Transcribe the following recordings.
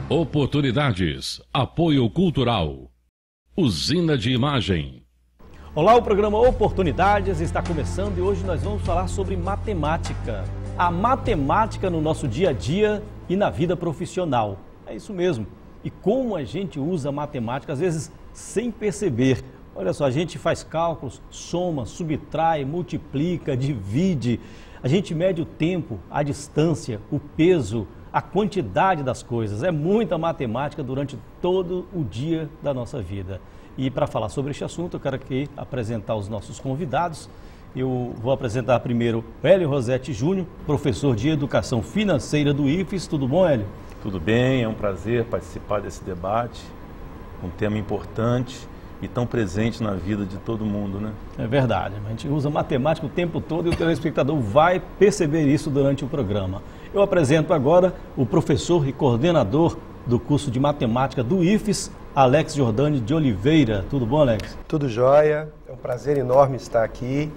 Oportunidades. Apoio cultural. Usina de Imagem. Olá, o programa Oportunidades está começando e hoje nós vamos falar sobre matemática. A matemática no nosso dia a dia e na vida profissional. É isso mesmo. E como a gente usa a matemática, às vezes sem perceber. Olha só, a gente faz cálculos, soma, subtrai, multiplica, divide. A gente mede o tempo, a distância, o peso, a quantidade das coisas. É muita matemática durante todo o dia da nossa vida. E para falar sobre este assunto, eu quero aqui apresentar os nossos convidados. Eu vou apresentar primeiro Hélio Rossetti Júnior, professor de Educação Financeira do IFES. Tudo bom, Hélio? Tudo bem, é um prazer participar desse debate, um tema importante e tão presente na vida de todo mundo, né? É verdade, a gente usa matemática o tempo todo e o telespectador vai perceber isso durante o programa. Eu apresento agora o professor e coordenador do curso de matemática do IFES, Alex Jordani de Oliveira. Tudo bom, Alex? Tudo jóia, é um prazer enorme estar aqui.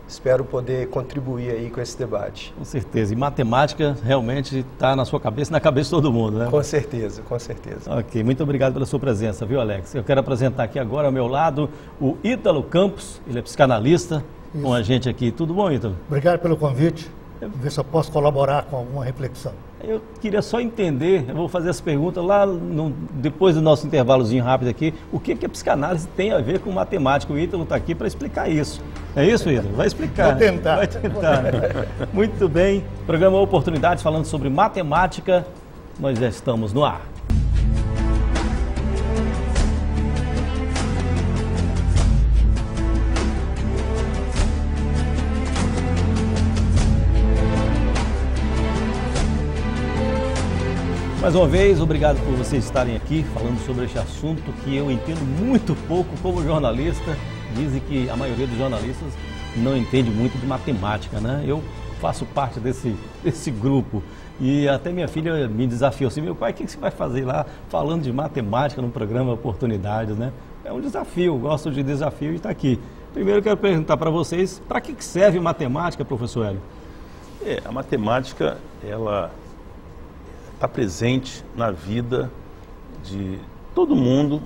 Espero poder contribuir aí com esse debate. Com certeza. E matemática realmente está na sua cabeça e na cabeça de todo mundo, né? Com certeza, com certeza. Ok, muito obrigado pela sua presença, viu, Alex? Eu quero apresentar aqui agora ao meu lado o Ítalo Campos, ele é psicanalista, Isso. Com a gente aqui. Tudo bom, Ítalo? Obrigado pelo convite. Ver se eu posso colaborar com alguma reflexão. Eu queria só entender, eu vou fazer as perguntas lá depois do nosso intervalozinho rápido aqui, o que a psicanálise tem a ver com matemática? O Ítalo está aqui para explicar isso. É isso, Ítalo? Vai explicar. Vou tentar. Vai tentar. Muito bem. Programa Oportunidades falando sobre matemática. Nós já estamos no ar. Mais uma vez, obrigado por vocês estarem aqui falando sobre este assunto que eu entendo muito pouco como jornalista. Dizem que a maioria dos jornalistas não entende muito de matemática, né? Eu faço parte desse grupo e até minha filha me desafiou assim: meu pai, o que você vai fazer lá falando de matemática no programa Oportunidades, né? É um desafio, gosto de desafio e está aqui. Primeiro eu quero perguntar para vocês, para que serve matemática, professor Hélio? A matemática, ela está presente na vida de todo mundo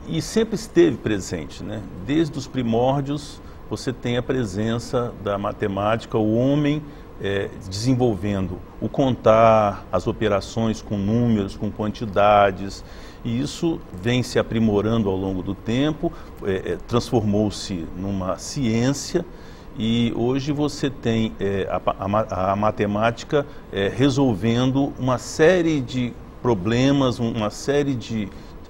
e sempre esteve presente, né? Desde os primórdios você tem a presença da matemática, o homem desenvolvendo o contar, as operações com números, com quantidades, e isso vem se aprimorando ao longo do tempo, transformou-se numa ciência. E hoje você tem a matemática resolvendo uma série de problemas,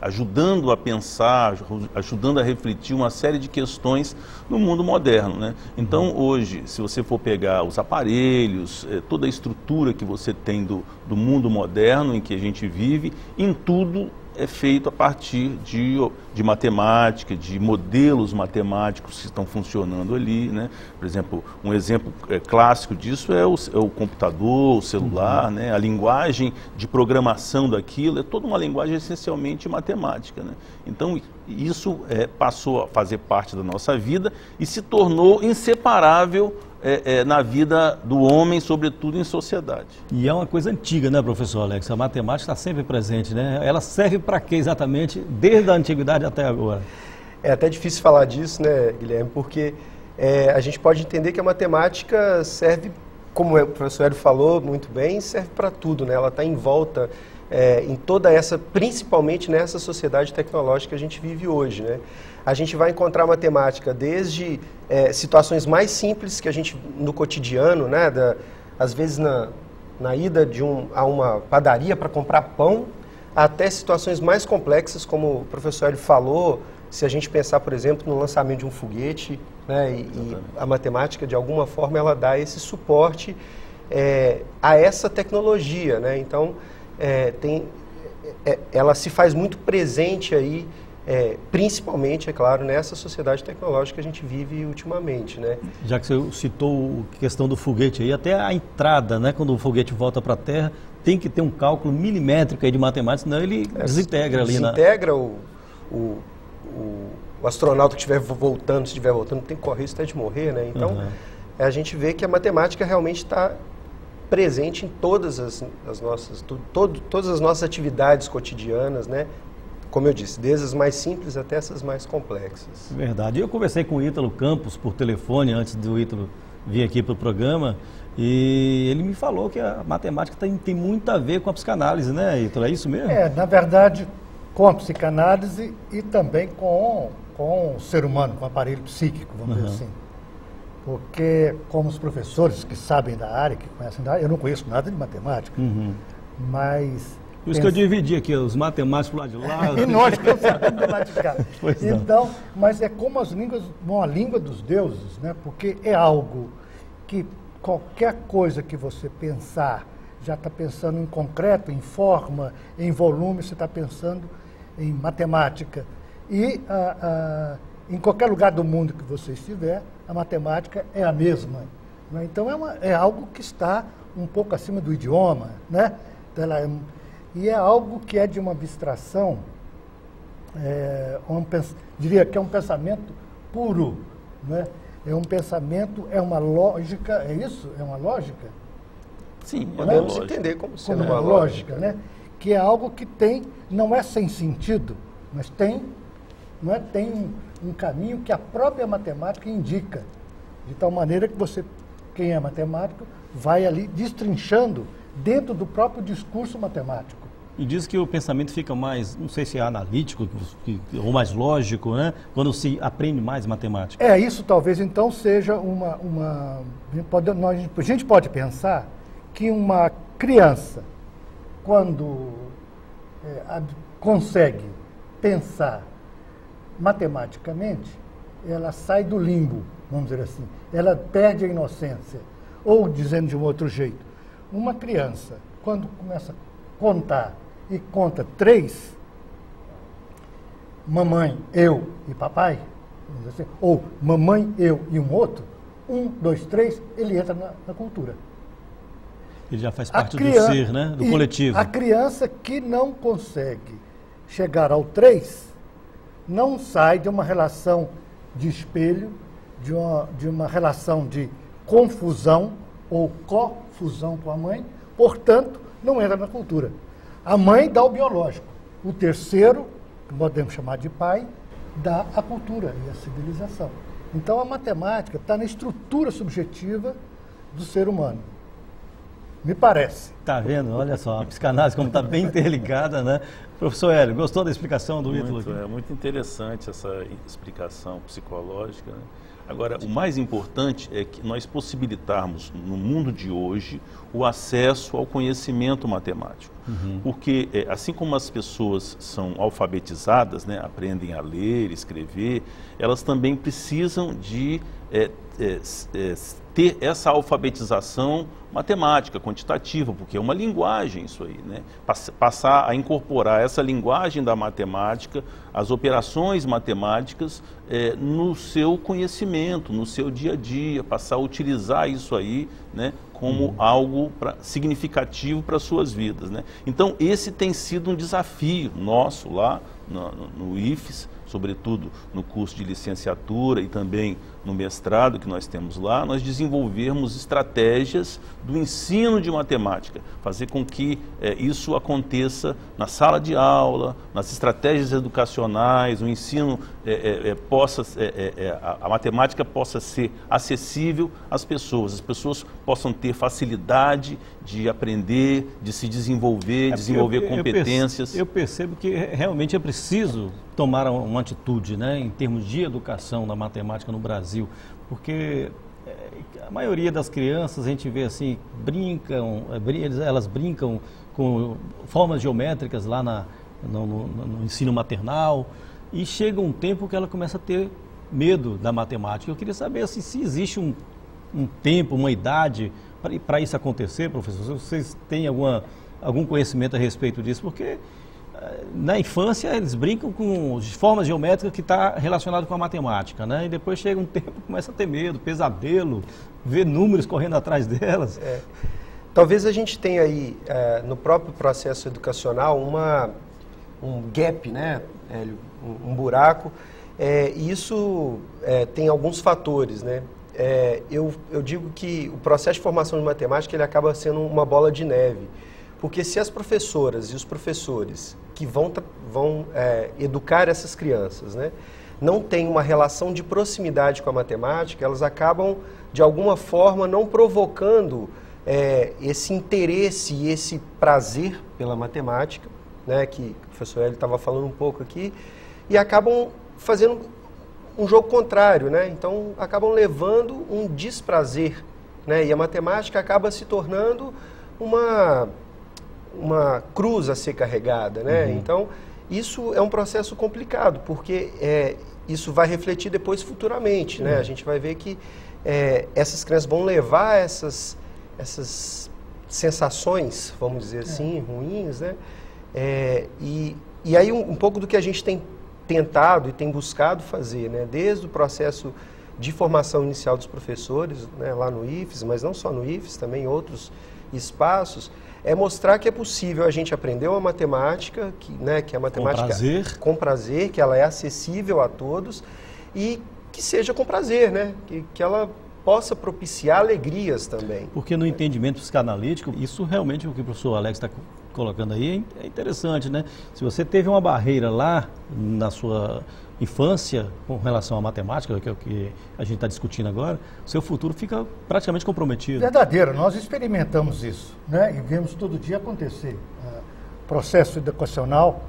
ajudando a pensar, ajudando a refletir uma série de questões no mundo moderno, né? Então hoje, se você for pegar os aparelhos, toda a estrutura que você tem do mundo moderno em que a gente vive, em tudo é feito a partir de matemática, de modelos matemáticos que estão funcionando ali, né? Por exemplo, um exemplo clássico disso é o computador, o celular, né? A linguagem de programação daquilo é toda uma linguagem essencialmente matemática, né? Então, isso passou a fazer parte da nossa vida e se tornou inseparável na vida do homem, sobretudo em sociedade. E é uma coisa antiga, né, professor Alex? A matemática está sempre presente, né? Ela serve para quê exatamente, desde a antiguidade até agora? É até difícil falar disso, né, Guilherme, porque a gente pode entender que a matemática serve, como o professor Hélio falou muito bem, serve para tudo, né? Ela está em volta em toda essa, principalmente nessa sociedade tecnológica que a gente vive hoje, né? A gente vai encontrar matemática desde situações mais simples que a gente, no cotidiano, né? Às vezes na ida a uma padaria para comprar pão, até situações mais complexas, como o professor Hélio falou, se a gente pensar, por exemplo, no lançamento de um foguete, né? E a matemática, de alguma forma, ela dá esse suporte a essa tecnologia, né? Então, ela se faz muito presente aí, principalmente, é claro, nessa sociedade tecnológica que a gente vive ultimamente, né? Já que você citou a questão do foguete aí, até a entrada, né, quando o foguete volta para a Terra, tem que ter um cálculo milimétrico aí de matemática, senão ele desintegra ali. Desintegra o astronauta que estiver voltando, se estiver voltando, tem que correr isso até de morrer, né? Então, a gente vê que a matemática realmente está presente em todas as nossas atividades cotidianas, né? Como eu disse, desde as mais simples até essas mais complexas. Verdade. Eu conversei com o Ítalo Campos por telefone antes do Ítalo vir aqui para o programa e ele me falou que a matemática tem muito a ver com a psicanálise, né, Ítalo? É isso mesmo? Na verdade, com a psicanálise e também com o ser humano, com o aparelho psíquico, vamos dizer assim. Porque, como os professores que sabem da área, que conhecem da área, eu não conheço nada de matemática, mas... Por isso que eu dividi aqui os matemáticos lá de lá. E nós que não sabemos matemática. Pois não. Então, mas é como as línguas, a língua dos deuses, né? Porque é algo que qualquer coisa que você pensar, já está pensando em concreto, em forma, em volume, você está pensando em matemática. E em qualquer lugar do mundo que você estiver, a matemática é a mesma. Né? Então, é algo que está um pouco acima do idioma, né? Então, e é algo que é de uma abstração, diria que é um pensamento puro, né? É um pensamento, é uma lógica, é isso? É uma lógica? Sim, podemos entender como sendo uma lógica, né? Que é algo que não é sem sentido, mas tem um caminho que a própria matemática indica, de tal maneira que quem é matemático, vai ali destrinchando dentro do próprio discurso matemático. E diz que o pensamento fica mais, não sei se é analítico ou mais lógico, né? Quando se aprende mais matemática. Isso talvez então seja a gente pode pensar que uma criança, quando consegue pensar matematicamente, ela sai do limbo, vamos dizer assim. Ela perde a inocência. Ou, dizendo de um outro jeito, uma criança, quando começa a contar e conta 3, mamãe, eu e papai, vamos dizer assim, ou mamãe, eu e um outro, 1, 2, 3, ele entra na cultura. Ele já faz parte do ser, né? Do coletivo. A criança que não consegue chegar ao 3, não sai de uma relação de espelho, de uma relação de confusão ou cofusão com a mãe, portanto, não entra na cultura. A mãe dá o biológico. O terceiro, que podemos chamar de pai, dá a cultura e a civilização. Então, a matemática está na estrutura subjetiva do ser humano. Me parece. Tá vendo? Olha só, a psicanálise como está bem interligada, né? Professor Hélio, gostou da explicação do Ítalo? É muito interessante essa explicação psicológica, né? Agora, o mais importante é que nós possibilitarmos, no mundo de hoje, o acesso ao conhecimento matemático. Porque, assim como as pessoas são alfabetizadas, né, aprendem a ler, escrever, elas também precisam de ter essa alfabetização matemática, quantitativa, porque é uma linguagem isso aí, né? Passar a incorporar essa linguagem da matemática, as operações matemáticas no seu conhecimento, no seu dia a dia, passar a utilizar isso aí, né, como algo significativo para as suas vidas, né? Então, esse tem sido um desafio nosso lá no IFES, sobretudo no curso de licenciatura e também no mestrado que nós temos lá, nós desenvolvermos estratégias do ensino de matemática, fazer com que isso aconteça na sala de aula, nas estratégias educacionais, o ensino a matemática possa ser acessível às pessoas, as pessoas possam ter facilidade de aprender, de se desenvolver, desenvolver competências. Eu percebo que realmente é preciso tomar uma atitude, né, em termos de educação da matemática no Brasil, porque a maioria das crianças, a gente vê assim, elas brincam com formas geométricas lá no ensino maternal, e chega um tempo que ela começa a ter medo da matemática. Eu queria saber assim, se existe um tempo, uma idade para isso acontecer, professor, se vocês têm algum conhecimento a respeito disso, porque na infância eles brincam com formas geométricas que está relacionado com a matemática, né? E depois chega um tempo que começa a ter medo, pesadelo, ver números correndo atrás delas. Talvez a gente tenha aí, no próprio processo educacional, um gap, né, Hélio? Um buraco, e isso tem alguns fatores, né? eu digo que o processo de formação de matemática ele acaba sendo uma bola de neve. Porque se as professoras e os professores que vão educar essas crianças, né, não têm uma relação de proximidade com a matemática, elas acabam, de alguma forma, não provocando esse interesse e esse prazer pela matemática, né, que o professor Hélio estava falando um pouco aqui, e acabam fazendo um jogo contrário, né? Então acabam levando um desprazer, né? E a matemática acaba se tornando uma cruz a ser carregada, né? Então isso é um processo complicado, porque isso vai refletir depois futuramente, né? A gente vai ver que essas crianças vão levar essas sensações, vamos dizer assim, ruins, né? E aí um pouco do que a gente tem tentado e tem buscado fazer, né? Desde o processo de formação inicial dos professores, né? Lá no IFES, mas não só no IFES, também em outros espaços, é mostrar que é possível a gente aprender uma matemática, que é a matemática com prazer, que ela é acessível a todos e que seja com prazer, né? Que ela possa propiciar alegrias também. Porque no entendimento psicanalítico, isso realmente o que o professor Alex está colocando aí é interessante, né? Se você teve uma barreira lá na sua infância com relação à matemática, que é o que a gente está discutindo agora, o seu futuro fica praticamente comprometido. Verdadeiro, nós experimentamos isso, né? E vemos todo dia acontecer. Processo educacional,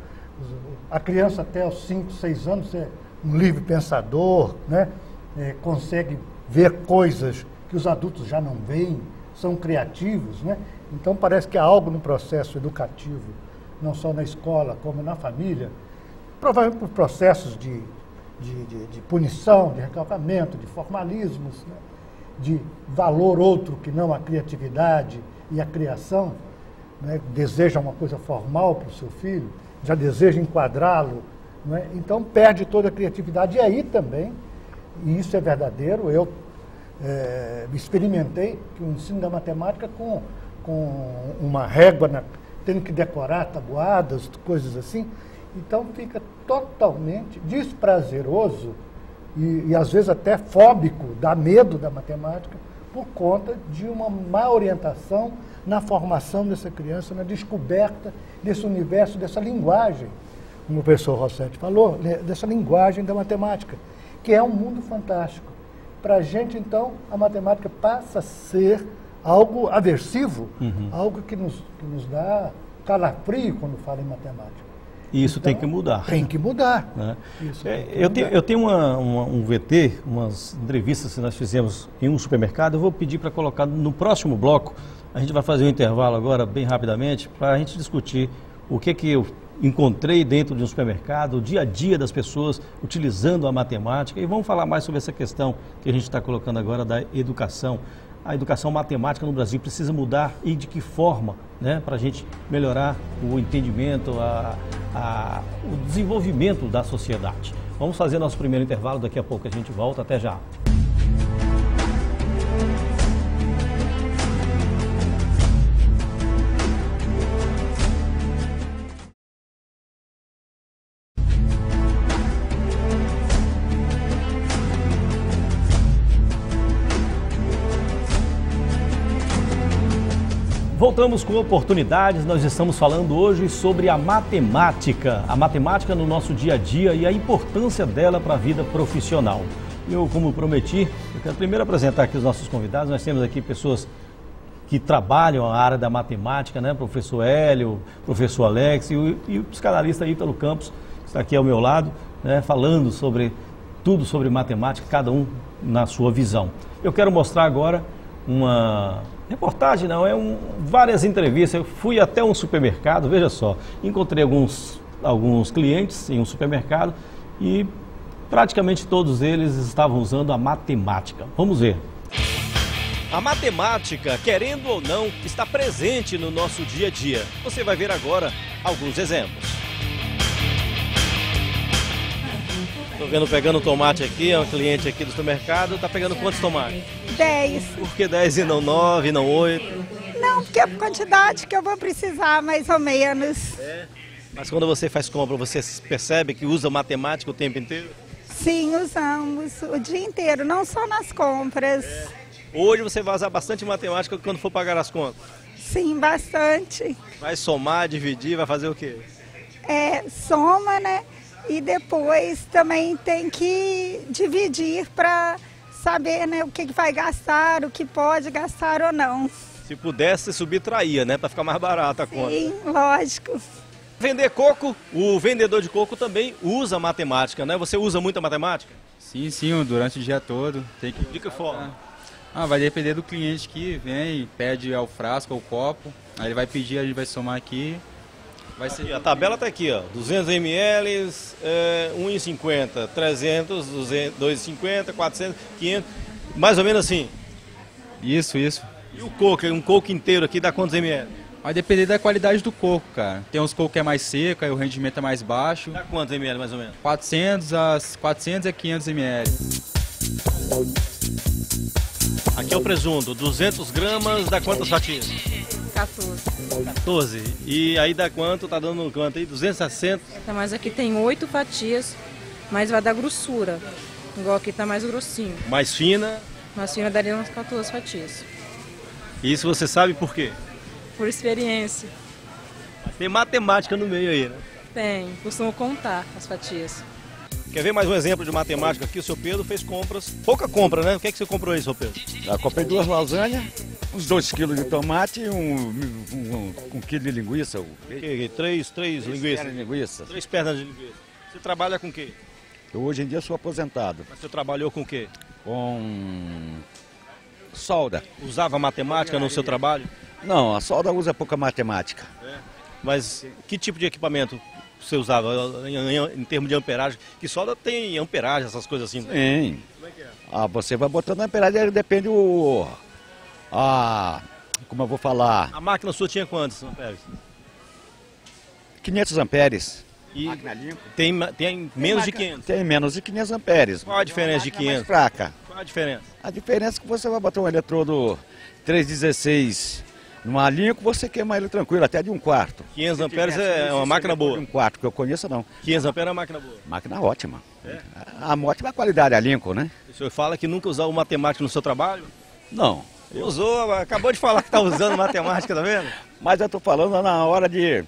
a criança até os 5, 6 anos é um livre pensador, né? Consegue ver coisas que os adultos já não veem, são criativos, né? Então parece que há algo no processo educativo, não só na escola, como na família, provavelmente por processos de punição, de recalcamento, de formalismos, né? De valor outro que não a criatividade e a criação, né? Deseja uma coisa formal para o seu filho, já deseja enquadrá-lo, né? Então perde toda a criatividade. E aí também, e isso é verdadeiro, eu experimentei que o ensino da matemática com uma régua, tendo que decorar tabuadas, coisas assim, então fica totalmente desprazeroso e às vezes até fóbico, dá medo da matemática, por conta de uma má orientação na formação dessa criança, na descoberta desse universo, dessa linguagem, como o professor Rossetti falou, dessa linguagem da matemática, que é um mundo fantástico. Para a gente, então, a matemática passa a ser algo aversivo, algo que nos dá calafrio quando fala em matemática. E isso então, tem que mudar. Tem que mudar. Né? Eu tenho um VT, umas entrevistas que nós fizemos em um supermercado, eu vou pedir para colocar no próximo bloco, a gente vai fazer um intervalo agora, bem rapidamente, para a gente discutir o que eu encontrei dentro de um supermercado, o dia a dia das pessoas utilizando a matemática, e vamos falar mais sobre essa questão que a gente está colocando agora da educação. A educação matemática no Brasil precisa mudar e de que forma, né, para a gente melhorar o entendimento, o desenvolvimento da sociedade. Vamos fazer nosso primeiro intervalo, daqui a pouco a gente volta, até já. Voltamos com oportunidades, nós estamos falando hoje sobre a matemática no nosso dia a dia e a importância dela para a vida profissional. Eu, como prometi, eu quero primeiro apresentar aqui os nossos convidados. Nós temos aqui pessoas que trabalham a área da matemática, né? Professor Hélio, professor Alex e o psicanalista Ítalo Campos, que está aqui ao meu lado, né? Falando sobre tudo sobre matemática, cada um na sua visão. Eu quero mostrar agora uma reportagem, várias entrevistas. Eu fui até um supermercado, veja só, encontrei alguns clientes em um supermercado e praticamente todos eles estavam usando a matemática. Vamos ver. A matemática, querendo ou não, está presente no nosso dia a dia. Você vai ver agora alguns exemplos. Estou vendo pegando tomate aqui, é um cliente aqui do supermercado. Está pegando quantos tomates? 10. Por que 10 e não 9, não 8? Não, porque é a quantidade que eu vou precisar, mais ou menos. Mas quando você faz compra, você percebe que usa matemática o tempo inteiro? Sim, usamos o dia inteiro, não só nas compras. Hoje você vai usar bastante matemática quando for pagar as contas. Sim, bastante. Vai somar, dividir, vai fazer o quê? Soma, né? E depois também tem que dividir para saber, né, o que vai gastar, o que pode gastar ou não. Se pudesse, subtraía, né? Para ficar mais barata a conta. Sim, lógico. Vender coco, o vendedor de coco também usa matemática, né? Você usa muita matemática? Sim, durante o dia todo. Tem que... De que forma? Vai depender do cliente que vem, pede o frasco ou o copo, aí ele vai pedir, a gente vai somar aqui. Vai ser... Aqui, a tabela está aqui, ó, 200 ml, 1,50, 300, 2,50, 400, 500, mais ou menos assim. Isso. E o coco, um coco inteiro aqui dá quantos ml? Vai depender da qualidade do coco, cara. Tem uns cocos que é mais seco, aí o rendimento é mais baixo. Dá quantos ml mais ou menos? 400 a 500 ml. Aqui é o presunto, 200 gramas, dá quantas fatias? 14. E aí dá quanto? Tá dando quanto aí? 260? Mas aqui tem 8 fatias, mas vai dar grossura. Igual aqui tá mais grossinho. Mais fina? Mais fina daria umas 14 fatias. Isso você sabe por quê? Por experiência. Tem matemática no meio aí, né? Tem, costumo contar as fatias. Quer ver mais um exemplo de matemática aqui? O seu Pedro fez compras, pouca compra, né? O que é que você comprou aí, seu Pedro? Eu comprei 2 lasanhas, uns 2 quilos de tomate e um quilo de linguiça. Três linguiças? Linguiça. 3 pernas de linguiça. Você trabalha com o quê? Eu hoje em dia sou aposentado. Mas você trabalhou com o quê? Com solda. Usava matemática no seu trabalho? Não, a solda usa pouca matemática. Mas que tipo de equipamento você usava em termos de amperagem? Que solda tem amperagem, essas coisas assim? Sim. Como é que é? Você vai botando a amperagem, depende como eu vou falar? A máquina sua tinha quantos amperes? 500 amperes. E tem menos de 500? Tem menos de 500 amperes. Qual a diferença de 500? Mais fraca. Qual a diferença? A diferença é que você vai botar um eletrodo 316 numa linha que você queima ele tranquilo, até de 1/4. 500 amperes é uma máquina boa? De 1/4, que eu conheço não. 500 amperes é uma máquina boa? Máquina ótima. A ótima qualidade, a Lincoln, né? O senhor fala que nunca usou matemática no seu trabalho? Não. Usou, acabou de falar que está usando matemática, tá vendo? Mas eu estou falando na hora de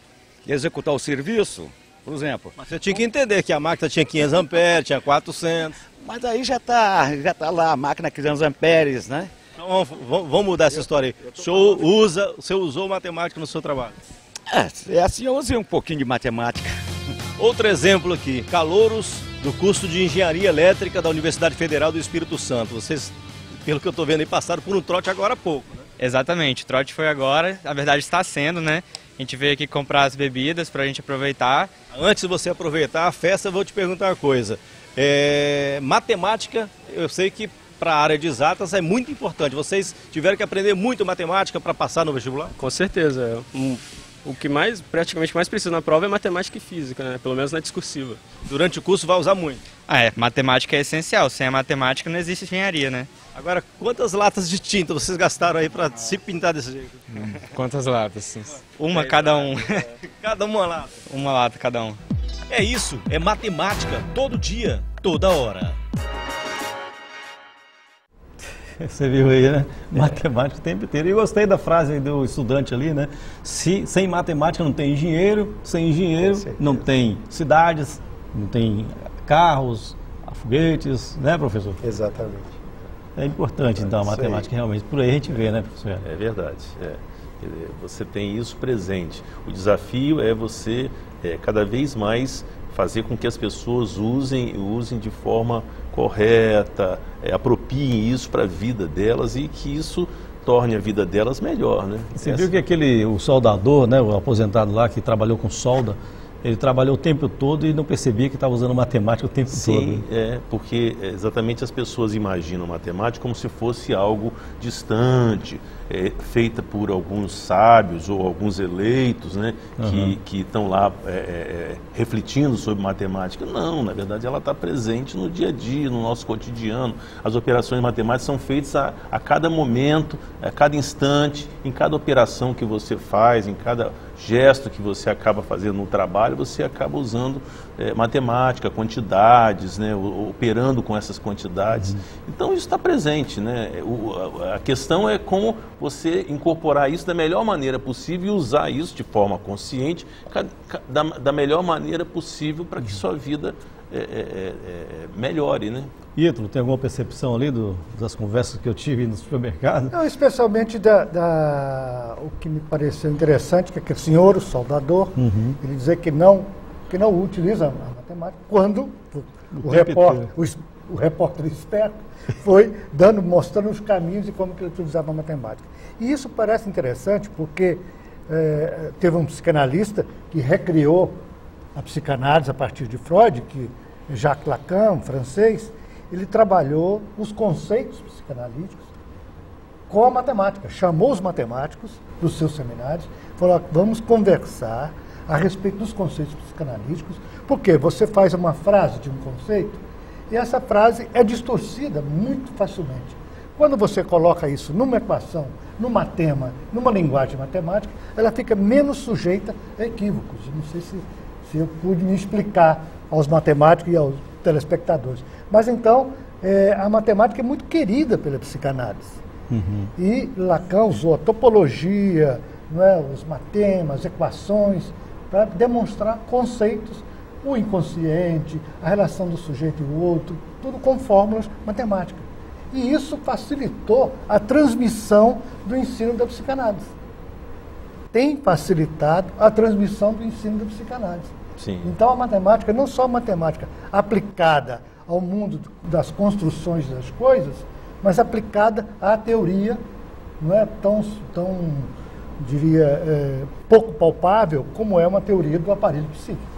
executar o serviço, por exemplo. Mas você tinha que entender que a máquina tinha 500 amperes, tinha 400. Mas aí já tá lá a máquina 500 amperes, né? Então vamos mudar essa história aí. O senhor usou matemática no seu trabalho? É assim, eu usei um pouquinho de matemática. Outro exemplo aqui, calouros do curso de Engenharia Elétrica da Universidade Federal do Espírito Santo. Vocês, pelo que eu estou vendo aí, passaram por um trote agora há pouco, né? Exatamente, o trote foi agora, na verdade está sendo, né? A gente veio aqui comprar as bebidas para a gente aproveitar. Antes de você aproveitar a festa, eu vou te perguntar uma coisa. Matemática, eu sei que para a área de exatas é muito importante. Vocês tiveram que aprender muito matemática para passar no vestibular? Com certeza. O que praticamente mais precisa na prova é matemática e física, né? Pelo menos na discursiva. Durante o curso vai usar muito? Matemática é essencial. Sem a matemática não existe engenharia, né? Agora, quantas latas de tinta vocês gastaram aí para se pintar desse jeito? Quantas latas? Uma cada um. Cada uma lata? Uma lata cada um. É isso, é matemática, todo dia, toda hora. Você viu aí, né? Matemática o tempo inteiro. E eu gostei da frase do estudante ali, né? Sem matemática não tem engenheiro, sem engenheiro não tem cidades, não tem carros, foguetes, né, professor? Exatamente. É importante, então, a matemática realmente. Por aí a gente vê, né, professor? É verdade. Você tem isso presente. O desafio é você cada vez mais fazer com que as pessoas usem de forma correta, apropiem isso para a vida delas e que isso torne a vida delas melhor, né? Você viu que o soldador, né, o aposentado lá que trabalhou com solda, ele trabalhou o tempo todo e não percebia que estava usando matemática o tempo todo. Sim, porque exatamente as pessoas imaginam matemática como se fosse algo distante, feita por alguns sábios ou alguns eleitos, né, que estão lá refletindo sobre matemática. Não, na verdade ela está presente no dia a dia, no nosso cotidiano. As operações matemáticas são feitas a cada momento, a cada instante, em cada operação que você faz, em cada gesto que você acaba fazendo no trabalho, você acaba usando matemática, quantidades, né, operando com essas quantidades. Então isso está presente, né? A questão é como você incorporar isso da melhor maneira possível e usar isso de forma consciente, da melhor maneira possível para que sua vida melhore, né? Ítalo, tem alguma percepção ali das conversas que eu tive no supermercado? Não, especialmente o que me pareceu interessante, que aquele senhor, o soldador, ele dizer que não utiliza a matemática, quando o repórter esperto foi mostrando os caminhos e como que ele utilizava a matemática. E isso parece interessante porque teve um psicanalista que recriou a psicanálise a partir de Freud, que Jacques Lacan, um francês, ele trabalhou os conceitos psicanalíticos com a matemática, chamou os matemáticos dos seus seminários, falou: vamos conversar a respeito dos conceitos psicanalíticos, porque você faz uma frase de um conceito e essa frase é distorcida muito facilmente. Quando você coloca isso numa equação, numa numa linguagem matemática, ela fica menos sujeita a equívocos. Eu não sei se eu pude me explicar aos matemáticos e aos telespectadores. Mas então, a matemática é muito querida pela psicanálise. E Lacan usou a topologia, não é, os matemas, equações, para demonstrar conceitos, o inconsciente, a relação do sujeito e o outro, tudo com fórmulas matemáticas. E isso facilitou a transmissão do ensino da psicanálise. Tem facilitado a transmissão do ensino da psicanálise. Sim. Então a matemática, não só a matemática aplicada ao mundo das construções das coisas, mas aplicada à teoria, não é tão diria, pouco palpável como é uma teoria do aparelho psíquico.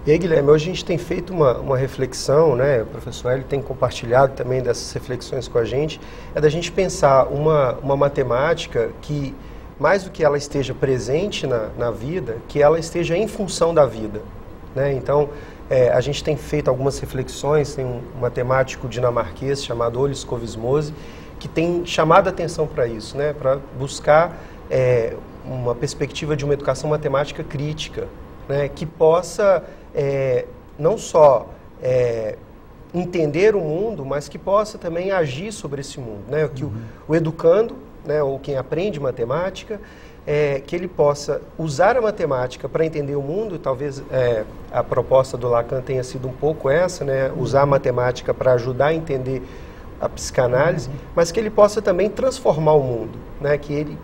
E aí, Guilherme, hoje a gente tem feito uma reflexão, né? O professor Hélio tem compartilhado também dessas reflexões com a gente, da gente pensar uma matemática que, mais do que ela esteja presente na vida, que ela esteja em função da vida, né? Então, a gente tem feito algumas reflexões, tem um matemático dinamarquês chamado Ole Skovsmose, que tem chamado a atenção para isso, né? Para buscar uma perspectiva de uma educação matemática crítica, né? Que possa não só entender o mundo, mas que possa também agir sobre esse mundo, né? Que o educando, né, ou quem aprende matemática, que ele possa usar a matemática para entender o mundo. Talvez a proposta do Lacan tenha sido um pouco essa, né, usar a matemática para ajudar a entender a psicanálise, mas que ele possa também transformar o mundo, né, que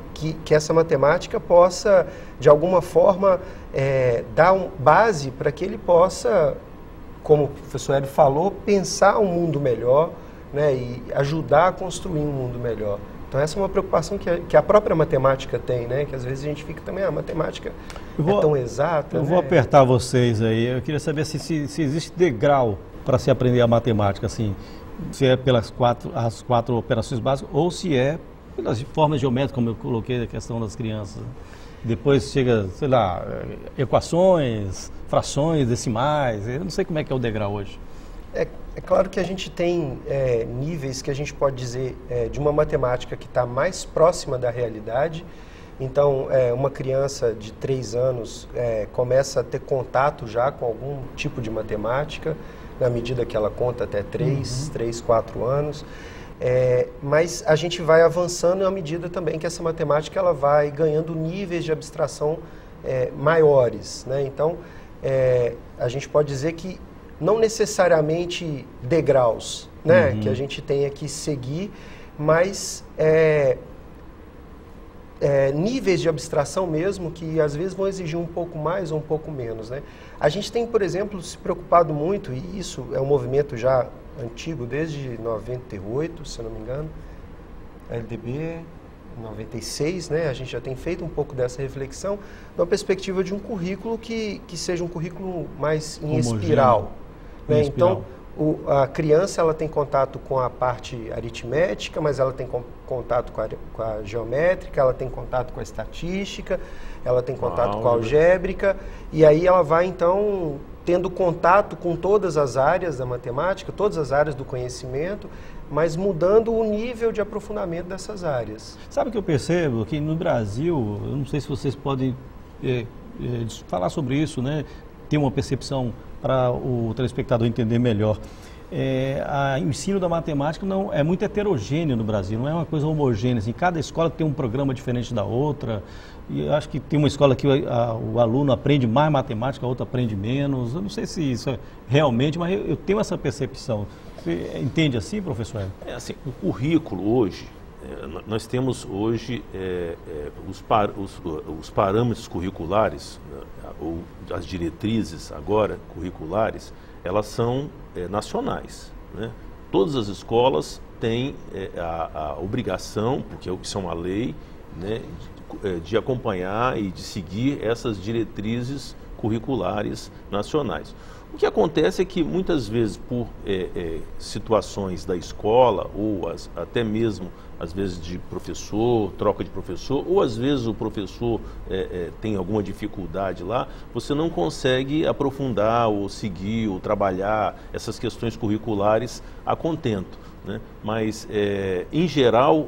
essa matemática possa, de alguma forma, dar base para que ele possa, como o professor Hélio falou, pensar um mundo melhor, né, e ajudar a construir um mundo melhor. Então essa é uma preocupação que a própria matemática tem, né? Que às vezes a gente fica também, a matemática é tão exata. Eu vou apertar vocês aí. Eu queria saber se existe degrau para se aprender a matemática, assim, se é pelas as quatro operações básicas ou se é pelas formas geométricas, como eu coloquei a questão das crianças. Depois chega, sei lá, equações, frações, decimais. Eu não sei como é que é o degrau hoje. É claro que a gente tem níveis que a gente pode dizer de uma matemática que está mais próxima da realidade. Então, uma criança de 3 anos começa a ter contato já com algum tipo de matemática, na medida que ela conta até 3, 4 anos. Mas a gente vai avançando à medida também que essa matemática ela vai ganhando níveis de abstração maiores, né? Então, a gente pode dizer que não necessariamente degraus, né, que a gente tenha que seguir, mas níveis de abstração mesmo que às vezes vão exigir um pouco mais ou um pouco menos, né? A gente tem, por exemplo, se preocupado muito, e isso é um movimento já antigo, desde 98, se eu não me engano, a LDB, 96, né? A gente já tem feito um pouco dessa reflexão, na perspectiva de um currículo que seja um currículo mais em espiral. Né? Então, A criança ela tem contato com a parte aritmética, mas ela tem contato com a geométrica, ela tem contato com a estatística, ela tem contato com a algébrica, e aí ela vai então tendo contato com todas as áreas da matemática, todas as áreas do conhecimento, mas mudando o nível de aprofundamento dessas áreas. Sabe o que eu percebo? Que no Brasil, eu não sei se vocês podem falar sobre isso, né? Ter uma percepção para o telespectador entender melhor. O ensino da matemática não é muito heterogêneo no Brasil, não é uma coisa homogênea. Assim, cada escola tem um programa diferente da outra. E eu acho que tem uma escola que o aluno aprende mais matemática, a outra aprende menos. Eu não sei se isso é realmente, mas eu tenho essa percepção. Você entende assim, professor? Assim, o currículo hoje, nós temos hoje os parâmetros curriculares, ou as diretrizes agora curriculares, elas são nacionais, né? Todas as escolas têm a obrigação, porque isso é uma lei, né, de acompanhar e de seguir essas diretrizes curriculares nacionais. O que acontece é que muitas vezes por situações da escola ou até mesmo às vezes de professor, troca de professor, ou às vezes o professor tem alguma dificuldade lá, você não consegue aprofundar ou seguir ou trabalhar essas questões curriculares a contento, né? Mas em geral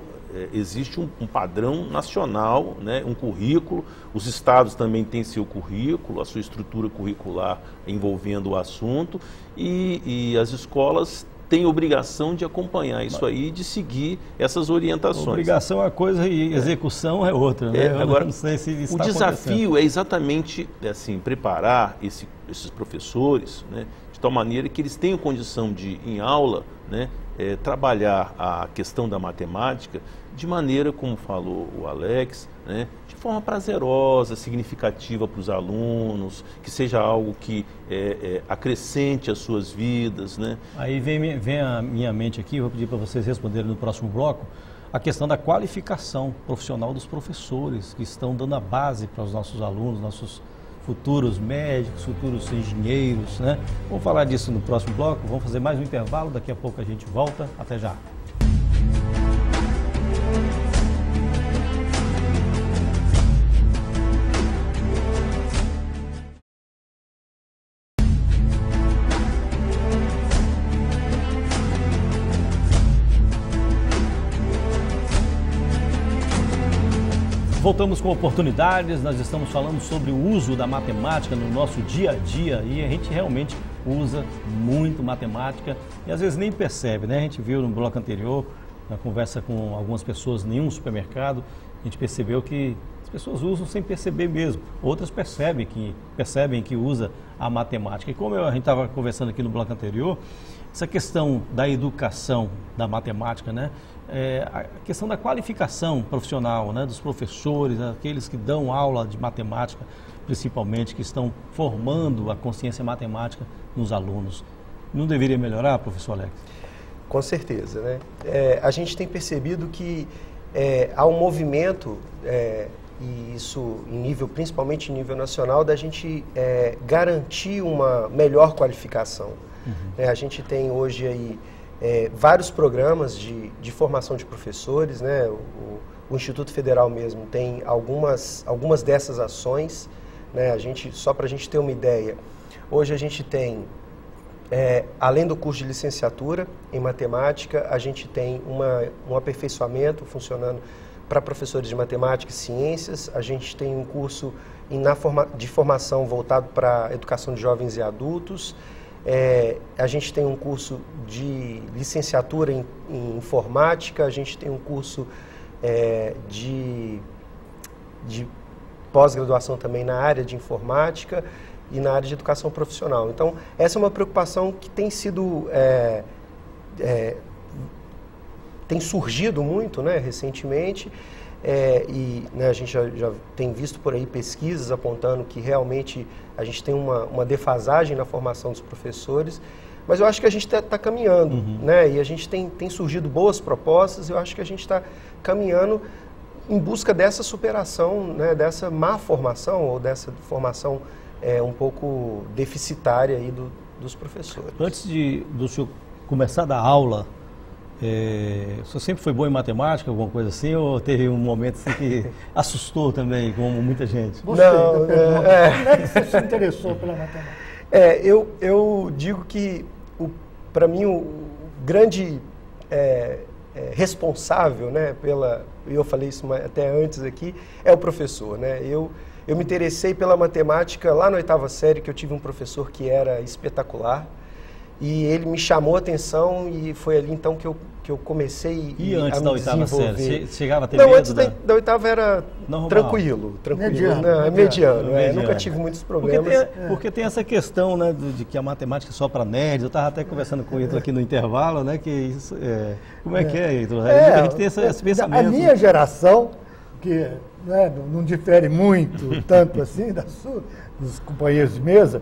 existe um padrão nacional, né, um currículo. Os estados também têm seu currículo, a sua estrutura curricular envolvendo o assunto, e as escolas têm obrigação de acompanhar isso aí, de seguir essas orientações. Obrigação é uma coisa e execução é outra, né? Agora, não sei se isso o desafio é exatamente assim, preparar esses professores, né, de tal maneira que eles tenham condição de, em aula, né, trabalhar a questão da matemática de maneira, como falou o Alex, né, de forma prazerosa, significativa para os alunos, que seja algo que acrescente as suas vidas, né? Aí vem a minha mente aqui, vou pedir para vocês responderem no próximo bloco, a questão da qualificação profissional dos professores, que estão dando a base para os nossos alunos, nossos futuros médicos, futuros engenheiros, né? Vamos falar disso no próximo bloco, vamos fazer mais um intervalo, daqui a pouco a gente volta, até já. Voltamos com oportunidades, nós estamos falando sobre o uso da matemática no nosso dia a dia e a gente realmente usa muito matemática e às vezes nem percebe, né? A gente viu no bloco anterior, na conversa com algumas pessoas em um supermercado, a gente percebeu que as pessoas usam sem perceber mesmo, outras percebem que usa a matemática. E como a gente estava conversando aqui no bloco anterior, essa questão da educação da matemática, né? A questão da qualificação profissional, né, dos professores, aqueles que dão aula de matemática, principalmente, que estão formando a consciência matemática nos alunos. Não deveria melhorar, professor Alex? Com certeza, né? A gente tem percebido que há um movimento, e isso principalmente em nível nacional, da gente garantir uma melhor qualificação. A gente tem hoje aí vários programas de formação de professores, né? O Instituto Federal mesmo tem algumas dessas ações, né? Só para a gente ter uma ideia, hoje a gente tem, além do curso de licenciatura em matemática, a gente tem um aperfeiçoamento funcionando para professores de matemática e ciências, a gente tem um curso de formação voltado para educação de jovens e adultos, a gente tem um curso de licenciatura em informática, a gente tem um curso de pós-graduação também na área de informática e na área de educação profissional. Então, essa é uma preocupação que tem sido, tem surgido muito, né, recentemente, né, a gente já tem visto por aí pesquisas apontando que realmente a gente tem uma defasagem na formação dos professores, mas eu acho que a gente está caminhando, né, e a gente tem surgido boas propostas, eu acho que a gente está caminhando em busca dessa superação, né, dessa má formação ou dessa formação um pouco deficitária aí dos professores. Antes do senhor começar a dar aula, o senhor sempre foi bom em matemática, alguma coisa assim, ou teve um momento assim que assustou também, como muita gente? Você, como é que você se interessou pela matemática? Eu digo que, para mim, o grande responsável, né, eu falei isso até antes aqui, é o professor, né? Eu me interessei pela matemática lá na 8ª série, que eu tive um professor que era espetacular, e ele me chamou a atenção e foi ali então que eu comecei e antes da 8ª série? Chegava a ter Não, medo? Antes da 8ª era tranquilo. Mediano. Nunca tive muitos problemas. Porque tem essa questão, né, de que a matemática é só para nerds. Eu estava até conversando com o Ítalo aqui no intervalo, né, que isso como é que é, Ítalo? A gente tem esse pensamento. A minha geração, que não difere muito, tanto assim, dos companheiros de mesa,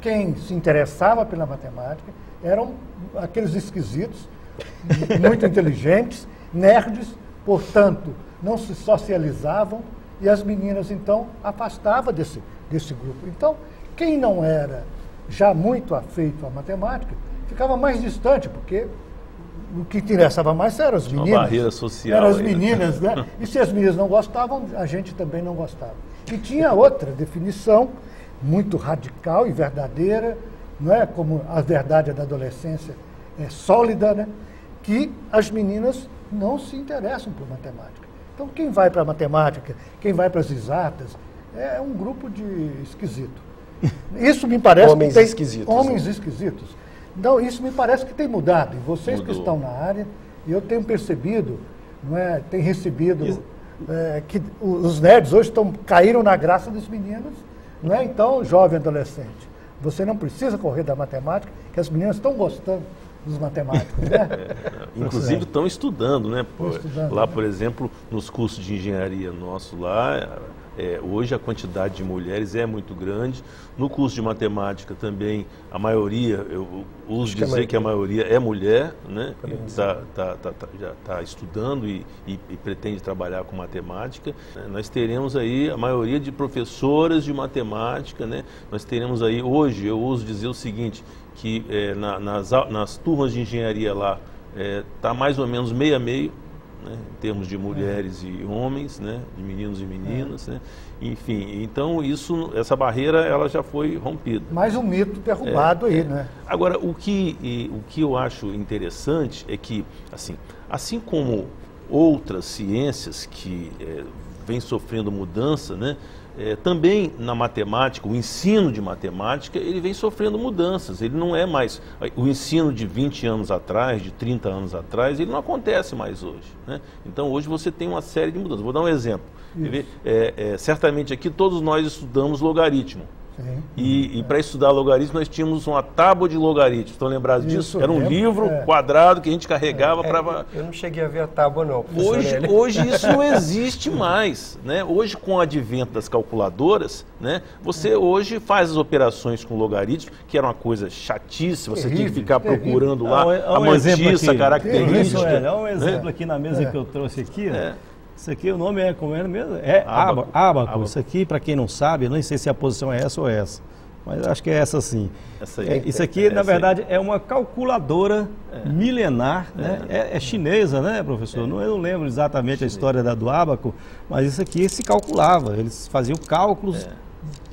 quem se interessava pela matemática eram aqueles esquisitos, muito inteligentes, nerds, portanto, não se socializavam e as meninas, então, afastavam desse grupo. Então, quem não era já muito afeito à matemática, ficava mais distante, porque o que interessava mais eram as meninas. Uma barreira social. Eram as meninas, né? E se as meninas não gostavam, a gente também não gostava. E tinha outra definição, muito radical e verdadeira, não é? Como a verdade da adolescência é sólida, né? Que as meninas não se interessam por matemática. Então, quem vai para a matemática, quem vai para as exatas, é um grupo de esquisito. Isso me parece homens esquisitos. Homens esquisitos. Então, isso me parece que tem mudado. E vocês que estão na área, eu tenho percebido, não é? Tem recebido que os nerds hoje caíram na graça dos meninos, não é? Então, jovem adolescente, você não precisa correr da matemática, que as meninas estão gostando dos matemáticos, né? Inclusive estão estudando, né? Lá, né? por exemplo, nos cursos de engenharia nosso lá, hoje a quantidade de mulheres é muito grande. No curso de matemática também, a maioria, eu uso dizer que a maioria é mulher, né? Já está estudando e pretende trabalhar com matemática. Nós teremos aí a maioria de professoras de matemática, né? Nós teremos aí, hoje, eu uso dizer o seguinte, que nas turmas de engenharia lá, está mais ou menos meio a meio, né, em termos de mulheres e homens, né, de meninos e meninas, né, enfim, então essa barreira ela já foi rompida. Mais um mito derrubado aí, né? Agora, o que eu acho interessante é que, assim como outras ciências que vêm sofrendo mudança, né, também na matemática, o ensino de matemática, ele vem sofrendo mudanças. Ele não é mais o ensino de 20 anos atrás, de 30 anos atrás, ele não acontece mais hoje, né? Então, hoje você tem uma série de mudanças. Vou dar um exemplo. Certamente aqui todos nós estudamos logaritmo. E para estudar logaritmo nós tínhamos uma tábua de logaritmos. Estão lembrados disso? Era um livro quadrado que a gente carregava para... Eu não cheguei a ver a tábua não. Hoje isso não existe mais, né? Hoje, com o advento das calculadoras, né, você hoje faz as operações com logaritmos, que era uma coisa chatíssima, você tinha que ficar procurando lá a mantiça, a característica. Olha um exemplo aqui na mesa que eu trouxe aqui, Isso aqui, o nome como é mesmo? Ábaco. Isso aqui, para quem não sabe, eu não sei se a posição é essa ou essa, mas eu acho que é essa sim. Isso aqui, na verdade, é uma calculadora milenar, né? É chinesa, né, professor? Eu não lembro exatamente a história do ábaco, mas isso aqui se calculava, eles faziam cálculos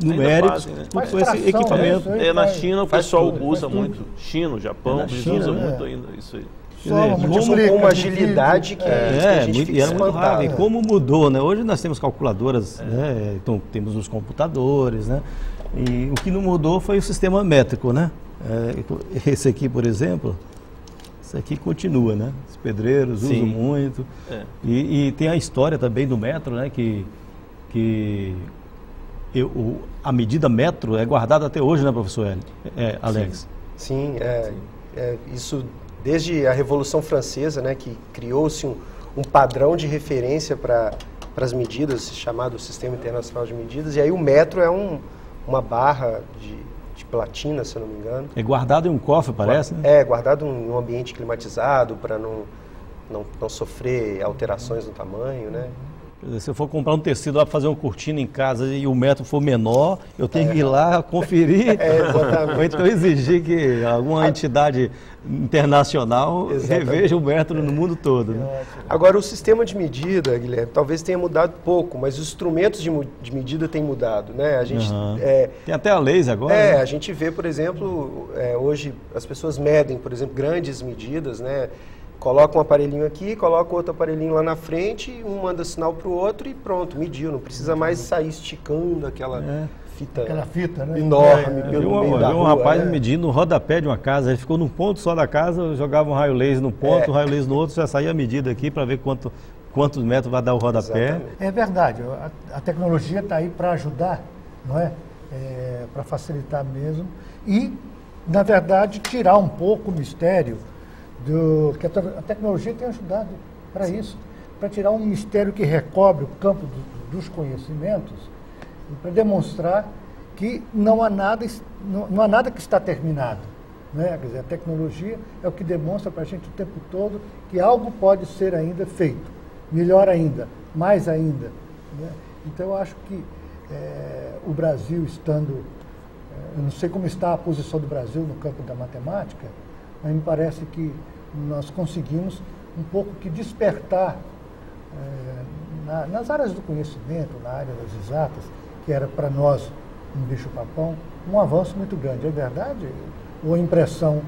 numéricos com esse equipamento. Na China o pessoal usa muito, China, Japão, eles usam muito ainda isso aí. Com uma agilidade que a gente fica era muito rápido. E como mudou, né? Hoje nós temos calculadoras, né? Então temos nos computadores, né? E o que não mudou foi o sistema métrico, né? Esse aqui, por exemplo, isso aqui continua, né? Os pedreiros usam muito. E tem a história também do metro, né? A medida metro é guardada até hoje, né, professor Alex? Sim, isso... Desde a Revolução Francesa, né, que criou-se um padrão de referência para as medidas, chamado Sistema Internacional de Medidas, e aí o metro é uma barra de platina, se eu não me engano. É guardado em um cofre, parece, né? Guardado em um ambiente climatizado, para não sofrer alterações no tamanho, né? Quer dizer, se eu for comprar um tecido lá para fazer uma cortina em casa e o metro for menor, eu tenho que ir lá conferir, ou então exigir que alguma entidade internacional reveja o metro no mundo todo. Né? Agora, o sistema de medida, Guilherme, talvez tenha mudado pouco, mas os instrumentos de medida têm mudado. Né? A gente, tem até a laser agora. Né? A gente vê, por exemplo, hoje as pessoas medem, por exemplo, grandes medidas, né? Coloca um aparelhinho aqui, coloca outro aparelhinho lá na frente, um manda sinal para o outro e pronto, mediu. Não precisa mais sair esticando aquela fita né? enorme pelo meio da rua. Um rapaz medindo no rodapé de uma casa, ele ficou num ponto só da casa, jogava um raio laser num ponto, um raio laser no outro, já saía a medida aqui para ver quantos metros vai dar o rodapé. Exatamente. É verdade, a tecnologia está aí para ajudar, não é? Para facilitar mesmo e, na verdade, tirar um pouco o mistério que a tecnologia tem ajudado para isso, para tirar um mistério que recobre o campo dos conhecimentos e para demonstrar que não há nada que está terminado. Né? Quer dizer, a tecnologia é o que demonstra para a gente o tempo todo que algo pode ser ainda feito, melhor ainda, mais ainda. Né? Então eu acho que o Brasil estando, eu não sei como está a posição do Brasil no campo da matemática, mas me parece que nós conseguimos um pouco que despertar nas áreas do conhecimento, na área das exatas, que era para nós um bicho-papão, um avanço muito grande. É verdade? Ou a impressão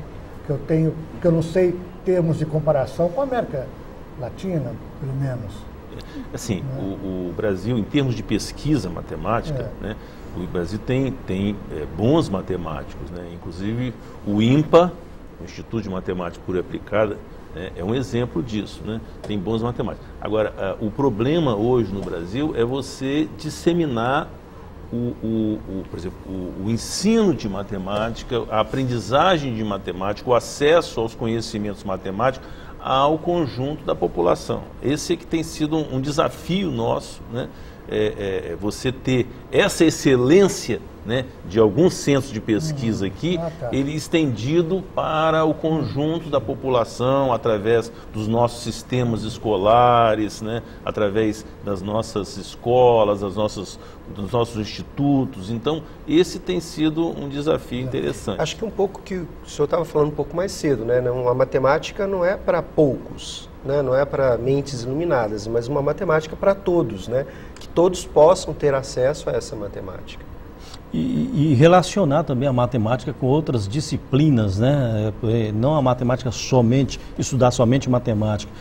que eu tenho, que eu não sei termos de comparação com a América Latina, pelo menos. Assim, o Brasil, em termos de pesquisa matemática, né, o Brasil tem bons matemáticos, né? Inclusive o INPA, o Instituto de Matemática Pura e Aplicada, né, é um exemplo disso, né? Tem bons matemáticos. Agora, o problema hoje no Brasil é você disseminar por exemplo, o ensino de matemática, a aprendizagem de matemática, o acesso aos conhecimentos matemáticos ao conjunto da população. Esse é que tem sido um desafio nosso, né? Você ter essa excelência, né, de alguns centros de pesquisa aqui, ele estendido para o conjunto da população, através dos nossos sistemas escolares, né, através das nossas escolas, dos nossos institutos. Então, esse tem sido um desafio interessante. Acho que um pouco que o senhor estava falando um pouco mais cedo, né? A matemática não é para poucos, né? Não é para mentes iluminadas, mas uma matemática para todos, né? Que todos possam ter acesso a essa matemática. E relacionar também a matemática com outras disciplinas, né? Não a matemática somente, estudar somente matemática.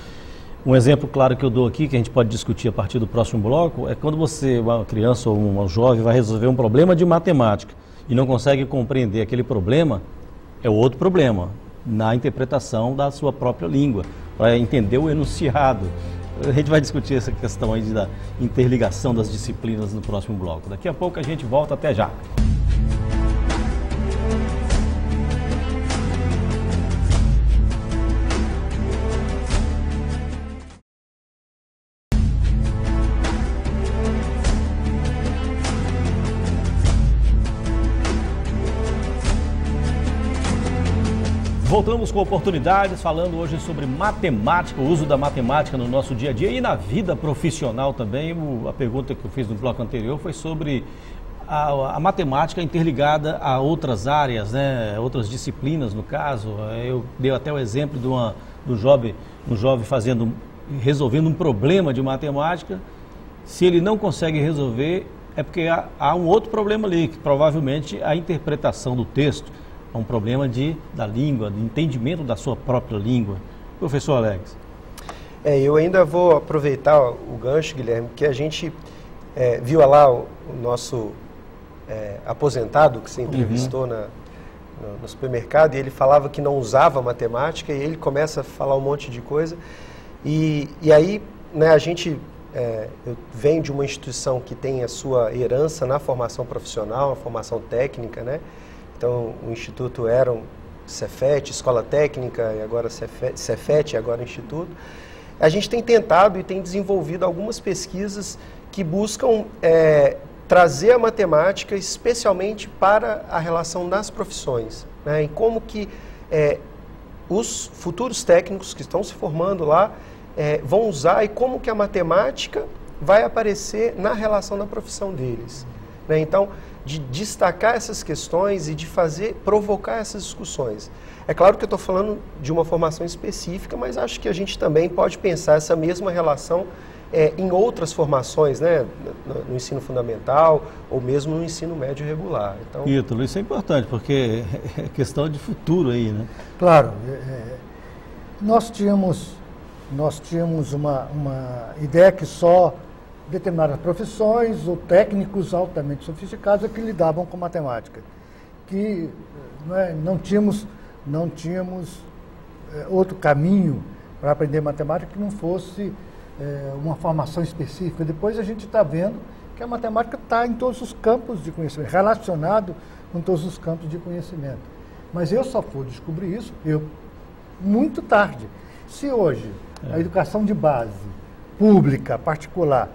Um exemplo claro que eu dou aqui, que a gente pode discutir a partir do próximo bloco, é quando uma criança ou um jovem vai resolver um problema de matemática e não consegue compreender aquele problema, é outro problema, na interpretação da sua própria língua, para entender o enunciado. A gente vai discutir essa questão aí da interligação das disciplinas no próximo bloco. Daqui a pouco a gente volta, até já. Voltamos com oportunidades, falando hoje sobre matemática, o uso da matemática no nosso dia a dia e na vida profissional também. A pergunta que eu fiz no bloco anterior foi sobre a matemática interligada a outras áreas, né? Outras disciplinas, no caso. Eu dei até o exemplo de um jovem resolvendo um problema de matemática. Se ele não consegue resolver, é porque há um outro problema ali, que provavelmente a interpretação do texto. É um problema da língua, de entendimento da sua própria língua. Professor Alex. Eu ainda vou aproveitar o gancho, Guilherme, que a gente viu lá o nosso aposentado que você entrevistou no supermercado, e ele falava que não usava matemática, e ele começa a falar um monte de coisa. E aí, né, a gente vem de uma instituição que tem a sua herança na formação profissional, a formação técnica, né? Então, o Instituto era um Cefet, Escola Técnica, e agora Cefet, e agora Instituto. A gente tem tentado e tem desenvolvido algumas pesquisas que buscam trazer a matemática especialmente para a relação das profissões, né? E como que os futuros técnicos que estão se formando lá vão usar, e como que a matemática vai aparecer na relação da profissão deles, né? Então, de destacar essas questões e de provocar essas discussões. É claro que eu estou falando de uma formação específica, mas acho que a gente também pode pensar essa mesma relação em outras formações, né? No ensino fundamental ou mesmo no ensino médio regular. Então... Ítalo, isso é importante, porque é questão de futuro aí, né? Claro. Nós tínhamos uma ideia que só determinadas profissões ou técnicos altamente sofisticados é que lidavam com matemática, que não tínhamos outro caminho para aprender matemática que não fosse uma formação específica. Depois a gente está vendo que a matemática está em todos os campos de conhecimento, relacionado com todos os campos de conhecimento. Mas eu só fui descobrir isso muito tarde. Se hoje a educação de base, pública, particular,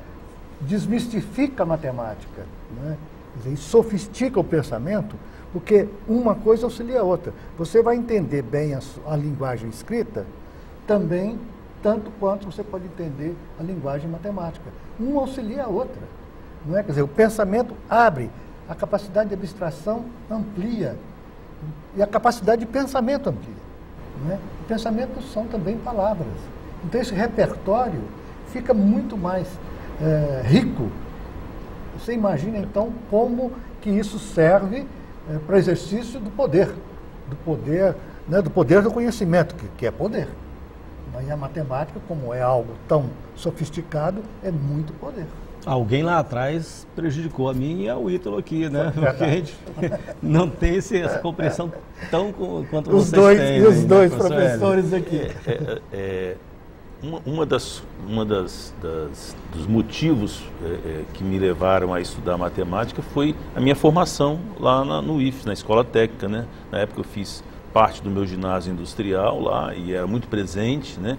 desmistifica a matemática, né? E sofistica o pensamento, porque uma coisa auxilia a outra. Você vai entender bem a linguagem escrita também, tanto quanto você pode entender a linguagem matemática. Uma auxilia a outra, não é? Quer dizer, o pensamento abre, a capacidade de abstração amplia e a capacidade de pensamento amplia, não é? O pensamento são também palavras. Então esse repertório fica muito mais rico. Você imagina então como que isso serve para exercício do poder, né, do poder do conhecimento, que é poder. E a matemática, como é algo tão sofisticado, é muito poder. Alguém lá atrás prejudicou a mim e ao Ítalo aqui, né? Porque a gente não tem essa compreensão tão quanto vocês têm. E os dois professores aqui. Dos motivos que me levaram a estudar matemática foi a minha formação lá no IFES, na Escola Técnica, né? Na época eu fiz parte do meu ginásio industrial lá e era muito presente, né,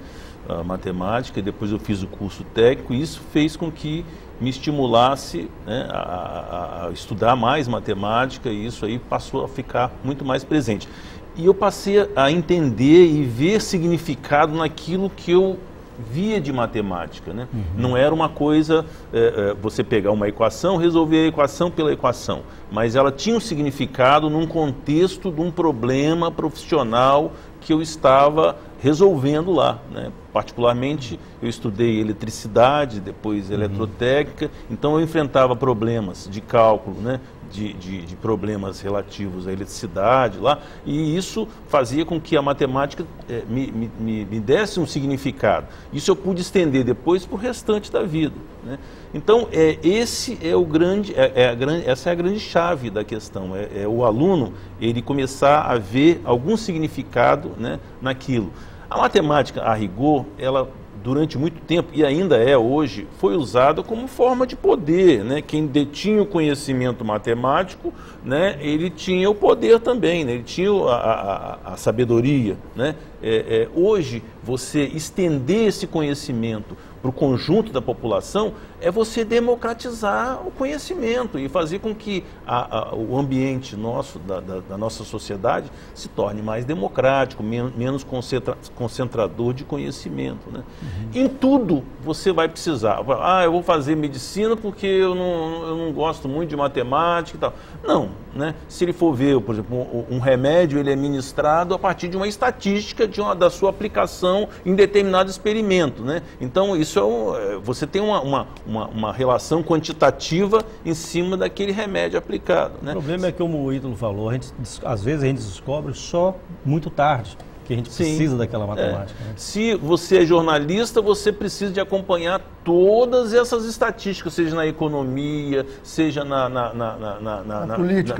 a matemática, e depois eu fiz o curso técnico e isso fez com que me estimulasse, né, a estudar mais matemática e isso aí passou a ficar muito mais presente. E eu passei a entender e ver significado naquilo que eu via de matemática, né? Não era uma coisa, você pegar uma equação, resolver a equação pela equação, mas ela tinha um significado num contexto de um problema profissional que eu estava resolvendo lá, né? Particularmente, eu estudei eletricidade, depois eletrotécnica, então eu enfrentava problemas de cálculo, né? De problemas relativos à eletricidade lá, e isso fazia com que a matemática me desse um significado. Isso eu pude estender depois para o restante da vida, né? Então, essa é a grande chave da questão, o aluno ele começar a ver algum significado, né, naquilo. A matemática, a rigor, ela durante muito tempo, e ainda é hoje, foi usada como forma de poder, né? Quem detinha o conhecimento matemático, né, ele tinha o poder também, né? Ele tinha a sabedoria, né? Hoje, você estender esse conhecimento para o conjunto da população é você democratizar o conhecimento e fazer com que o ambiente nosso, da nossa sociedade, se torne mais democrático, menos concentrador de conhecimento, né? Em tudo você vai precisar. Eu vou fazer medicina porque eu não gosto muito de matemática e tal. Não, né? Se ele for ver, por exemplo, um remédio, ele é ministrado a partir de uma estatística da sua aplicação em determinado experimento, né? Então, isso você tem uma relação quantitativa em cima daquele remédio aplicado, né? O problema é que, como o Ítalo falou, às vezes a gente descobre só muito tarde que a gente precisa daquela matemática, né? Se você é jornalista, você precisa de acompanhar todas essas estatísticas, seja na economia, seja na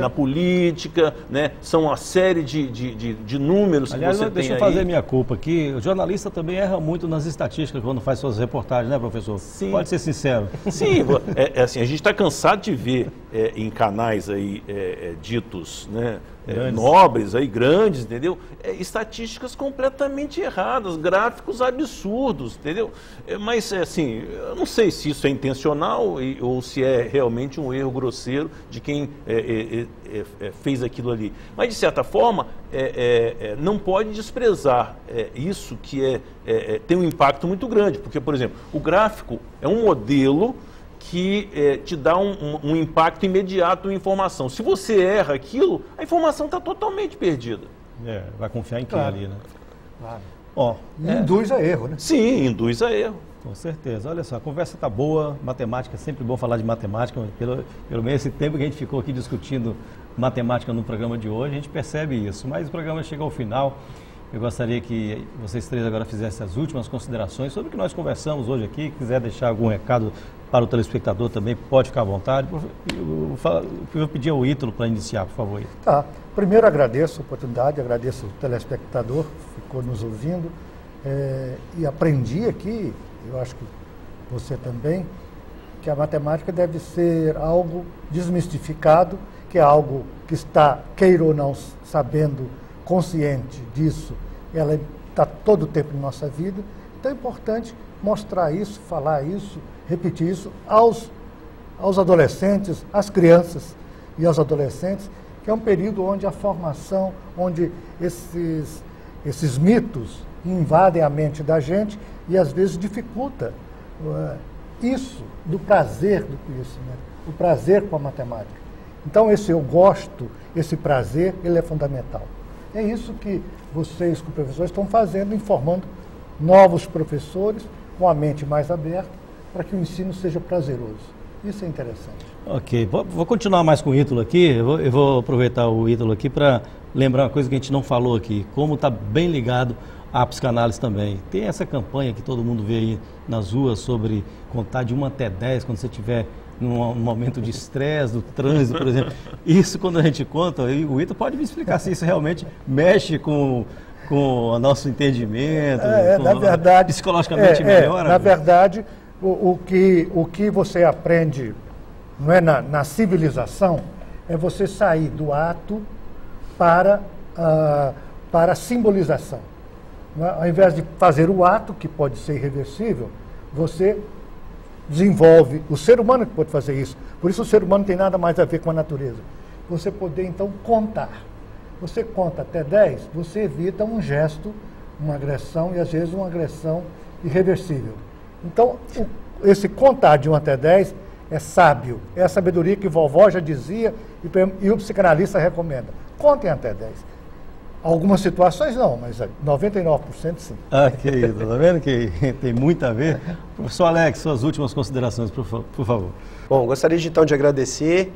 política, né? São uma série de números. Aliás, que você deixa tem eu fazer aí. minha culpa aqui. O jornalista também erra muito nas estatísticas quando faz suas reportagens, né, professor? Sim. Pode ser sincero. Sim, assim, a gente está cansado de ver em canais aí ditos, né, nobres, aí, grandes, entendeu? Estatísticas completamente erradas, gráficos absurdos, entendeu? Mas, assim, eu não sei se isso é intencional ou se é realmente um erro grosseiro de quem fez aquilo ali. Mas, de certa forma, não pode desprezar isso que tem um impacto muito grande, porque, por exemplo, o gráfico é um modelo que te dá um impacto imediato na informação. Se você erra aquilo, a informação está totalmente perdida. Vai confiar em quem ali, né? Claro. Induz a erro, né? Sim, induz a erro. Com certeza. Olha só, a conversa está boa, matemática, é sempre bom falar de matemática, pelo menos esse tempo que a gente ficou aqui discutindo matemática no programa de hoje, a gente percebe isso. Mas o programa chega ao final. Eu gostaria que vocês três agora fizessem as últimas considerações sobre o que nós conversamos hoje aqui. Se quiser deixar algum recado para o telespectador também, pode ficar à vontade. Eu vou pedir ao Ítalo para iniciar, por favor. Tá. Primeiro agradeço a oportunidade, agradeço o telespectador que ficou nos ouvindo e aprendi aqui, eu acho que você também, que a matemática deve ser algo desmistificado, que é algo que está, queira ou não, sabendo, consciente disso, ela está todo o tempo em nossa vida. Então é importante mostrar isso, falar isso, repetir isso aos adolescentes, às crianças e aos adolescentes, que é um período onde a formação, onde esses mitos invadem a mente da gente e às vezes dificulta isso do prazer do conhecimento, o prazer com a matemática. Então eu gosto, esse prazer, ele é fundamental. É isso que vocês, como professores, estão fazendo, informando novos professores com a mente mais aberta para que o ensino seja prazeroso. Isso é interessante. Ok, vou continuar mais com o Ítalo aqui. Eu vou aproveitar o Ítalo aqui para lembrar uma coisa que a gente não falou aqui, como está bem ligado à psicanálise também. Tem essa campanha que todo mundo vê aí nas ruas sobre contar de 1 até 10 quando você estiver num momento de estresse, do trânsito, por exemplo. Isso, quando a gente conta, o Ítalo pode me explicar se isso realmente mexe com o nosso entendimento, na verdade, psicologicamente melhora? Na verdade, o que você aprende, não é, na civilização, é você sair do ato para a simbolização. Não é? Ao invés de fazer o ato, que pode ser irreversível, você desenvolve, o ser humano que pode fazer isso. Por isso o ser humano não tem nada mais a ver com a natureza. Você poder, então, contar. Você conta até 10, você evita um gesto, uma agressão, e às vezes uma agressão irreversível. Então, esse contar de 1 até 10 é sábio, é a sabedoria que vovó já dizia e o psicanalista recomenda. Contem até 10. Algumas situações não, mas 99% sim. Querido, tá vendo que tem muito a ver? Professor Alex, suas últimas considerações, por favor. Bom, gostaria então de agradecer,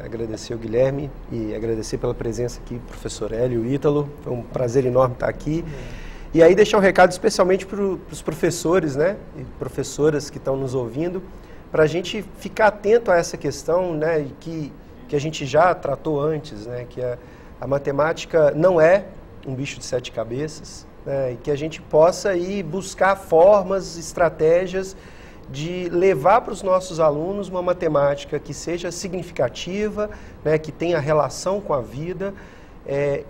agradecer o Guilherme e agradecer pela presença aqui, professor Hélio e Ítalo. Foi um prazer enorme estar aqui. E aí deixar um recado especialmente para os professores, e professoras que estão nos ouvindo, para a gente ficar atento a essa questão, que a gente já tratou antes, que a matemática não é um bicho de 7 cabeças, e que a gente possa ir buscar formas, estratégias de levar para os nossos alunos uma matemática que seja significativa, que tenha relação com a vida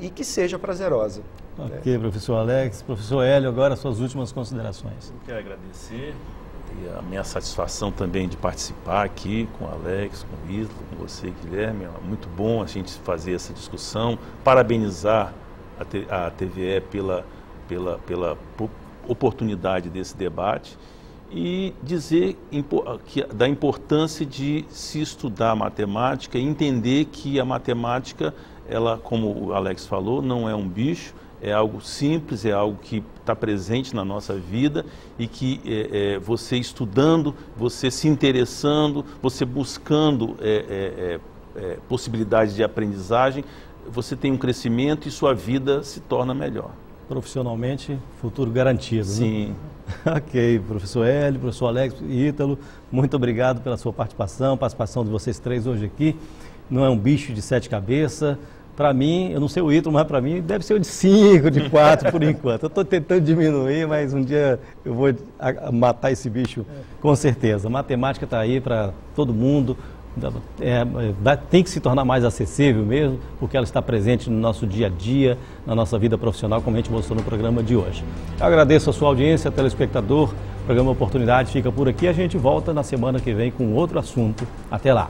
e que seja prazerosa. Ok, professor Alex. Professor Hélio, agora suas últimas considerações. Eu quero agradecer e a minha satisfação também de participar aqui com o Alex, com o Ítalo, com você, Guilherme. É muito bom a gente fazer essa discussão, parabenizar a TVE pela oportunidade desse debate e dizer da importância de se estudar matemática e entender que a matemática, ela, como o Alex falou, não é um bicho, é algo simples, é algo que está presente na nossa vida e que você estudando, você se interessando, você buscando possibilidades de aprendizagem, você tem um crescimento e sua vida se torna melhor. Profissionalmente, futuro garantido. Sim. Né? Ok, professor Hélio, professor Alex e Ítalo, muito obrigado pela sua participação de vocês três hoje aqui. Não é um bicho de 7 cabeças. Para mim, eu não sei o Ítalo, mas para mim deve ser o de 5, de 4 por enquanto. Eu estou tentando diminuir, mas um dia eu vou matar esse bicho com certeza. A matemática está aí para todo mundo, tem que se tornar mais acessível mesmo, porque ela está presente no nosso dia a dia, na nossa vida profissional, como a gente mostrou no programa de hoje. Eu agradeço a sua audiência, telespectador. O programa Oportunidade fica por aqui. A gente volta na semana que vem com outro assunto. Até lá.